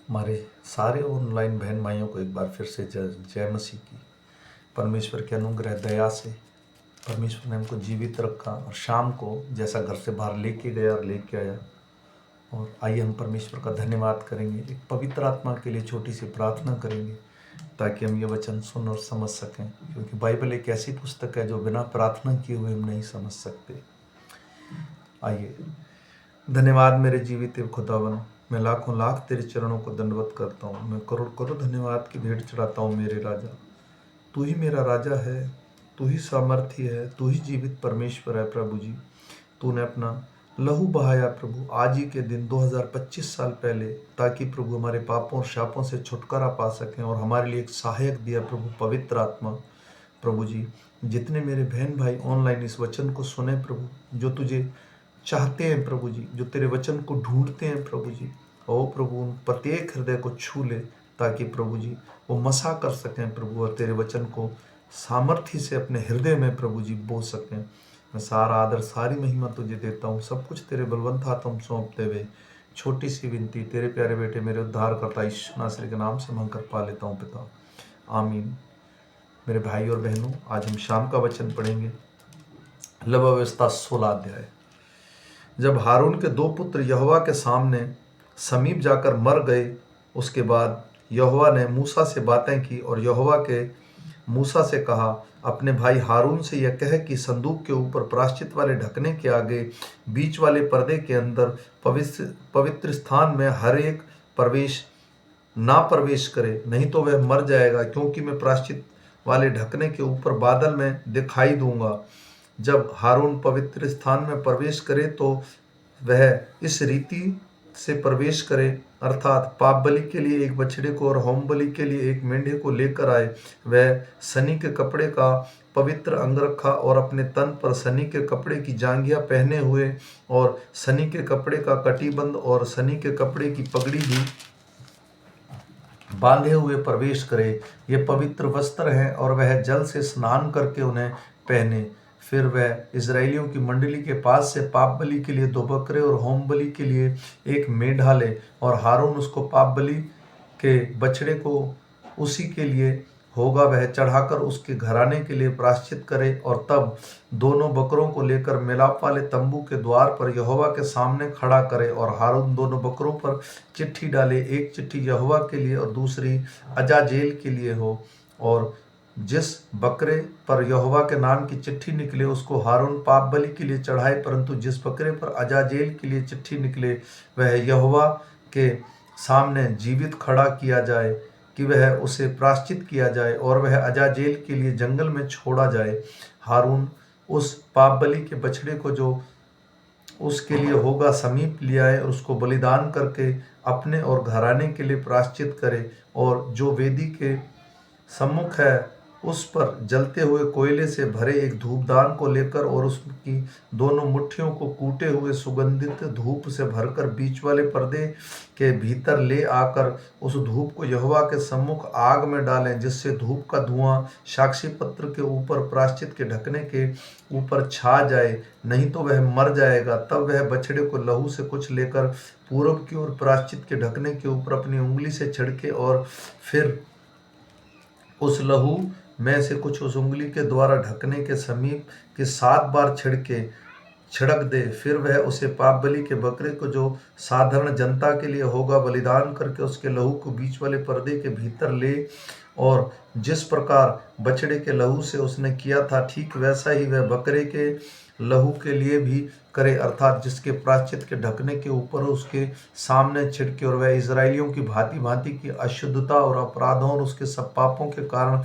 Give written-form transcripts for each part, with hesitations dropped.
हमारे सारे ऑनलाइन बहन भाइयों को एक बार फिर से जय मसीह की। परमेश्वर के अनुग्रह दया से परमेश्वर ने हमको जीवित रखा और शाम को जैसा घर से बाहर लेके गया और लेके आया। और आइए हम परमेश्वर का धन्यवाद करेंगे, एक पवित्र आत्मा के लिए छोटी सी प्रार्थना करेंगे ताकि हम ये वचन सुन और समझ सकें, क्योंकि बाइबल एक ऐसी पुस्तक है जो बिना प्रार्थना किए हुए हम नहीं समझ सकते। आइए। धन्यवाद मेरे जीवित खुदावन, मैं लाखों लाख तेरे चरणों को दंडवत करता हूँ। मैं करोड़ करोड़ धन्यवाद की भेंट चढ़ाता हूँ मेरे राजा। तू ही मेरा राजा है, तू ही सामर्थ्य है, तू ही जीवित परमेश्वर है प्रभु जी। तूने अपना लहू बहाया प्रभु आज ही के दिन 2025 साल पहले, ताकि प्रभु हमारे पापों और शापों से छुटकारा पा सकें और हमारे लिए एक सहायक दिया प्रभु, पवित्र आत्मा। प्रभु जी, जितने मेरे बहन भाई ऑनलाइन इस वचन को सुने प्रभु, जो तुझे चाहते हैं प्रभु जी, जो तेरे वचन को ढूंढते हैं प्रभु जी, ओ प्रभु उन प्रत्येक हृदय को छू ले, ताकि प्रभु जी वो मसा कर सकें प्रभु और तेरे वचन को सामर्थ्य से अपने हृदय में प्रभु जी बो सकें। मैं सारा आदर सारी महिमा तुझे देता हूँ, सब कुछ तेरे बलवंत हाथों में सौंपते हुए छोटी सी विनती तेरे प्यारे बेटे मेरे उद्धार करता यीशु नासरी के नाम से मांगकर पा लेता हूँ पिता, आमीन। मेरे भाई और बहनों, आज हम शाम का वचन पढ़ेंगे। लव अवस्था 16 अध्याय। जब हारून के दो पुत्र यहोवा के सामने समीप जाकर मर गए, उसके बाद यहोवा ने मूसा से बातें की और यहोवा के मूसा से कहा, अपने भाई हारून से यह कह कि संदूक के ऊपर प्रायश्चित वाले ढकने के आगे बीच वाले पर्दे के अंदर पवित्र स्थान में हर एक ना प्रवेश करे, नहीं तो वह मर जाएगा, क्योंकि मैं प्रायश्चित वाले ढकने के ऊपर बादल में दिखाई दूंगा। जब हारून पवित्र स्थान में प्रवेश करे तो वह इस रीति से प्रवेश करे, अर्थात पाप बलि के लिए एक बछड़े को और होम बलि के लिए एक मेंढे को लेकर आए। वह सनी के कपड़े का पवित्र अंगरखा और अपने तन पर सनी के कपड़े की जांघिया पहने हुए और सनी के कपड़े का कटीबंद और सनी के कपड़े की पगड़ी भी बांधे हुए प्रवेश करे। ये पवित्र वस्त्र हैं और वह जल से स्नान करके उन्हें पहने। फिर वह इजरायलियों की मंडली के पास से पाप बलि के लिए 2 बकरे और होम बलि के लिए एक मेढ़ा ले, और हारून उसको पाप बलि के बछड़े को उसी के लिए होगा वह चढ़ाकर उसके घराने के लिए प्रायश्चित करे, और तब दोनों बकरों को लेकर मिलाप वाले तंबू के द्वार पर यहोवा के सामने खड़ा करे, और हारून दोनों बकरों पर चिट्ठी डाले, एक चिट्ठी यहोवा के लिए और दूसरी अजाजेल के लिए हो। और जिस बकरे पर यहोवा के नाम की चिट्ठी निकले उसको हारून पाप बलि के लिए चढ़ाए, परंतु जिस बकरे पर अजाजेल के लिए चिट्ठी निकले वह यहोवा के सामने जीवित खड़ा किया जाए, कि वह उसे प्रायश्चित किया जाए और वह अजाजेल के लिए जंगल में छोड़ा जाए। हारून उस पाप बलि के बछड़े को जो उसके लिए होगा समीप ले आए और उसको बलिदान करके अपने और घराने के लिए प्रायश्चित करे, और जो वेदी के सम्मुख है उस पर जलते हुए कोयले से भरे एक धूपदान को लेकर और उसकी दोनों मुट्ठियों को कूटे हुए सुगंधित धूप से भरकर बीच वाले पर्दे के भीतर ले आकर उस धूप को यहोवा के सम्मुख आग में डालें, जिससे धूप का धुआं साक्षी पत्र के ऊपर प्रायश्चित के ढकने के ऊपर छा जाए, नहीं तो वह मर जाएगा। तब वह बछड़े को लहू से कुछ लेकर पूरब की ओर प्रायश्चित के ढकने के ऊपर अपनी उंगली से छिड़के, और फिर उस लहू में से कुछ उस उंगली के द्वारा ढकने के समीप के 7 बार छिड़क दे। फिर वह उसे पाप बलि के बकरे को जो साधारण जनता के लिए होगा बलिदान करके उसके लहू को बीच वाले पर्दे के भीतर ले, और जिस प्रकार बछड़े के लहू से उसने किया था ठीक वैसा ही वह बकरे के लहू के लिए भी करे, अर्थात जिसके प्रायश्चित के ढकने के ऊपर उसके सामने छिड़के, और वह इजरायलियों की भांति भांति की अशुद्धता और अपराधों और उसके सब पापों के कारण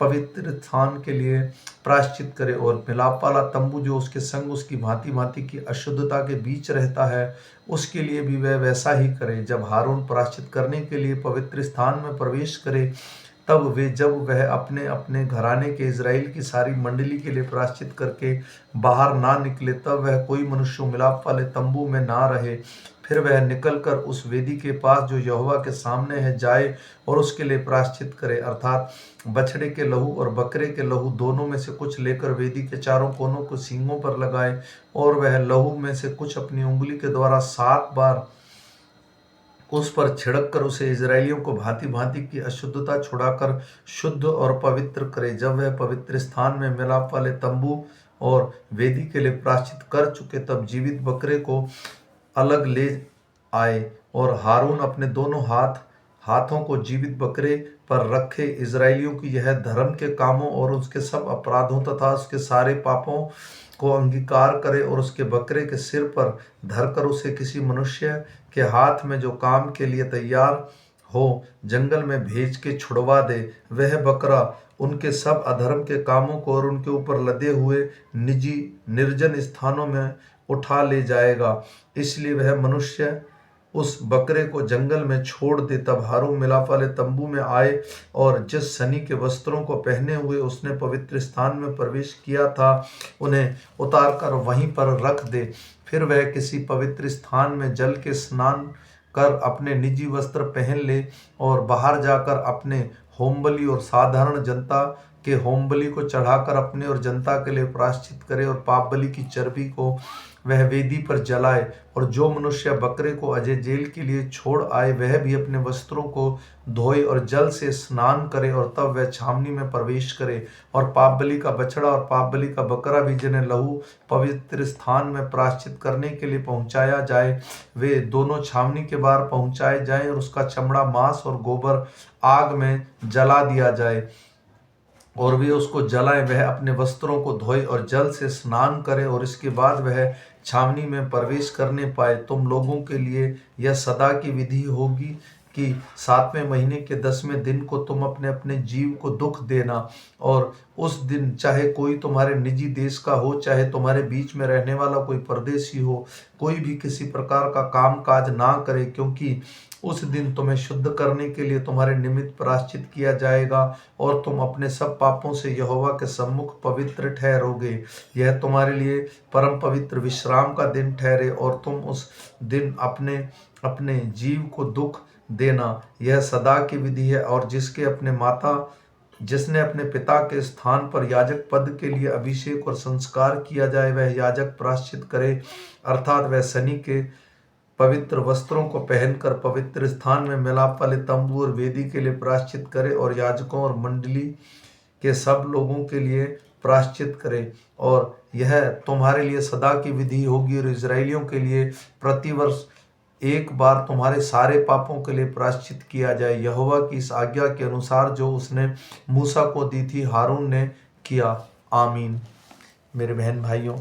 पवित्र स्थान के लिए प्रायश्चित करे, और मिलाप वाला तंबू जो उसके संग उसकी भांति भांति की अशुद्धता के बीच रहता है उसके लिए भी वह वैसा ही करे। जब हारून प्रायश्चित करने के लिए पवित्र स्थान में प्रवेश करे, तब जब वह अपने अपने घराने के इजराइल की सारी मंडली के लिए प्रायश्चित करके बाहर ना निकले, तब वह कोई मनुष्य मिलाप वाले तंबू में ना रहे। फिर वह निकलकर उस वेदी के पास जो यहोवा के सामने है जाए और उसके लिए प्रायश्चित करे, अर्थात बछड़े के लहू और बकरे के लहू दोनों में से कुछ लेकर वेदी के चारों कोनों को सींगों पर लगाए, और वह लहू में से कुछ अपनी उंगली के द्वारा 7 बार उस पर छिड़क कर उसे इजराइलियों को भांति भांति की अशुद्धता छुड़ाकर शुद्ध और पवित्र करे। जब वह पवित्र स्थान में मिलाप वाले तंबू और वेदी के लिए प्रायश्चित कर चुके, तब जीवित बकरे को अलग ले आए और हारून अपने दोनों हाथों को जीवित बकरे पर रखे। इजराइलियों की यह धर्म के कामों और उसके सब अपराधों तथा उसके सारे पापों को अंगीकार करे और उसके बकरे के सिर पर धरकर उसे किसी मनुष्य के हाथ में जो काम के लिए तैयार हो जंगल में भेज के छुड़वा दे। वह बकरा उनके सब अधर्म के कामों को और उनके ऊपर लदे हुए निजी निर्जन स्थानों में उठा ले जाएगा। इसलिए वह मनुष्य उस बकरे को जंगल में छोड़ दे। तब हारून मिलाप वाले तंबू में आए और जिस सनी के वस्त्रों को पहने हुए उसने पवित्र स्थान में प्रवेश किया था, उन्हें उतार कर वहीं पर रख दे। फिर वह किसी पवित्र स्थान में जल के स्नान कर अपने निजी वस्त्र पहन ले और बाहर जाकर अपने होमबलि और साधारण जनता के होमबलि को चढ़ाकर अपने और जनता के लिए प्रायश्चित करे और पाप बलि की चर्बी को वह वेदी पर जलाए। और जो मनुष्य बकरे को अजेजेल के लिए छोड़ आए वह भी अपने वस्त्रों को धोए और जल से स्नान करे और तब वह छावनी में प्रवेश करे। और पाप बलि का बछड़ा और पाप बलि का बकरा भी जिन्हें लहू पवित्र स्थान में प्रायश्चित करने के लिए पहुंचाया जाए, वे दोनों छावनी के बाहर पहुंचाए जाएं और उसका चमड़ा, मांस और गोबर आग में जला दिया जाए और वे उसको जलाएं। वह अपने वस्त्रों को धोए और जल से स्नान करे और इसके बाद वह छावनी में प्रवेश करने पाए। तुम लोगों के लिए यह सदा की विधि होगी कि 7वें महीने के 10वें दिन को तुम अपने अपने जीव को दुख देना। और उस दिन चाहे कोई तुम्हारे निजी देश का हो, चाहे तुम्हारे बीच में रहने वाला कोई परदेशी हो, कोई भी किसी प्रकार का काम काज ना करे, क्योंकि उस दिन तुम्हें शुद्ध करने के लिए तुम्हारे निमित्त प्रायश्चित किया जाएगा और तुम अपने सब पापों से यहोवा के सम्मुख पवित्र ठहरोगे। यह तुम्हारे लिए परम पवित्र विश्राम का दिन ठहरे और तुम उस दिन अपने अपने जीव को दुख देना। यह सदा की विधि है। और जिसने अपने पिता के स्थान पर याजक पद के लिए अभिषेक और संस्कार किया जाए, वह याजक प्रायश्चित करे, अर्थात वह सनी के पवित्र वस्त्रों को पहनकर पवित्र स्थान में मिलाप वाले तंबू और वेदी के लिए प्रायश्चित करे और याजकों और मंडली के सब लोगों के लिए प्रायश्चित करे। और यह तुम्हारे लिए सदा की विधि होगी और इजरायलियों के लिए प्रतिवर्ष एक बार तुम्हारे सारे पापों के लिए प्रायश्चित किया जाए, यहोवा की इस आज्ञा के अनुसार जो उसने मूसा को दी थी, हारून ने किया। आमीन। मेरे बहन भाइयों,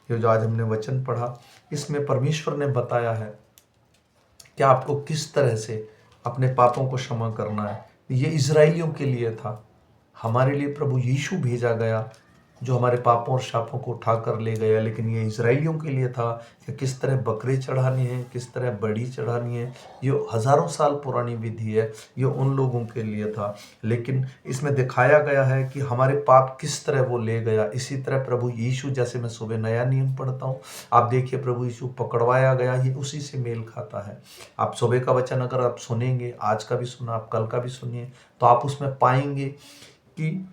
ये जो आज हमने वचन पढ़ा, इसमें परमेश्वर ने बताया है कि आपको किस तरह से अपने पापों को क्षमा करना है। ये इजरायलियों के लिए था। हमारे लिए प्रभु यीशु भेजा गया जो हमारे पापों और शापों को उठाकर ले गया, लेकिन ये इजरायलियों के लिए था कि किस तरह बकरे चढ़ाने हैं, किस तरह बड़ी चढ़ानी है। ये हजारों साल पुरानी विधि है, ये उन लोगों के लिए था। लेकिन इसमें दिखाया गया है कि हमारे पाप किस तरह वो ले गया। इसी तरह प्रभु यीशु, जैसे मैं सुबह नया नियम पढ़ता हूँ, आप देखिए प्रभु यीशु पकड़वाया गया, ये उसी से मेल खाता है। आप सुबह का वचन अगर आप सुनेंगे, आज का भी सुना, आप कल का भी सुनिए, तो आप उसमें पाएंगे कि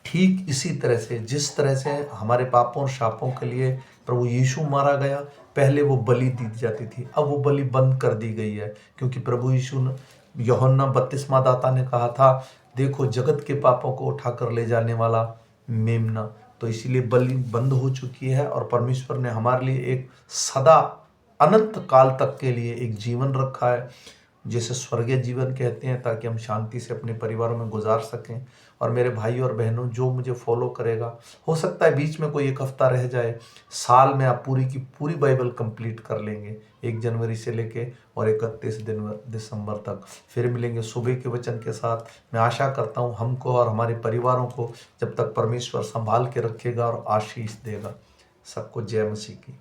ठीक इसी तरह से, जिस तरह से हमारे पापों और शापों के लिए प्रभु यीशु मारा गया, पहले वो बलि दी जाती थी, अब वो बलि बंद कर दी गई है। क्योंकि प्रभु यीशु ने, यूहन्ना बपतिस्मा दाता ने कहा था, देखो जगत के पापों को उठाकर ले जाने वाला मेमना। तो इसीलिए बलि बंद हो चुकी है और परमेश्वर ने हमारे लिए एक सदा अनंत काल तक के लिए एक जीवन रखा है, जिसे स्वर्गीय जीवन कहते हैं, ताकि हम शांति से अपने परिवारों में गुजार सकें। और मेरे भाई और बहनों, जो मुझे फॉलो करेगा, हो सकता है बीच में कोई एक हफ्ता रह जाए, साल में आप पूरी की पूरी बाइबल कंप्लीट कर लेंगे, 1 जनवरी से लेके और 31 दिसंबर तक। फिर मिलेंगे सुबह के वचन के साथ। मैं आशा करता हूँ हमको और हमारे परिवारों को जब तक परमेश्वर संभाल के रखेगा और आशीष देगा। सबको जय मसीह की।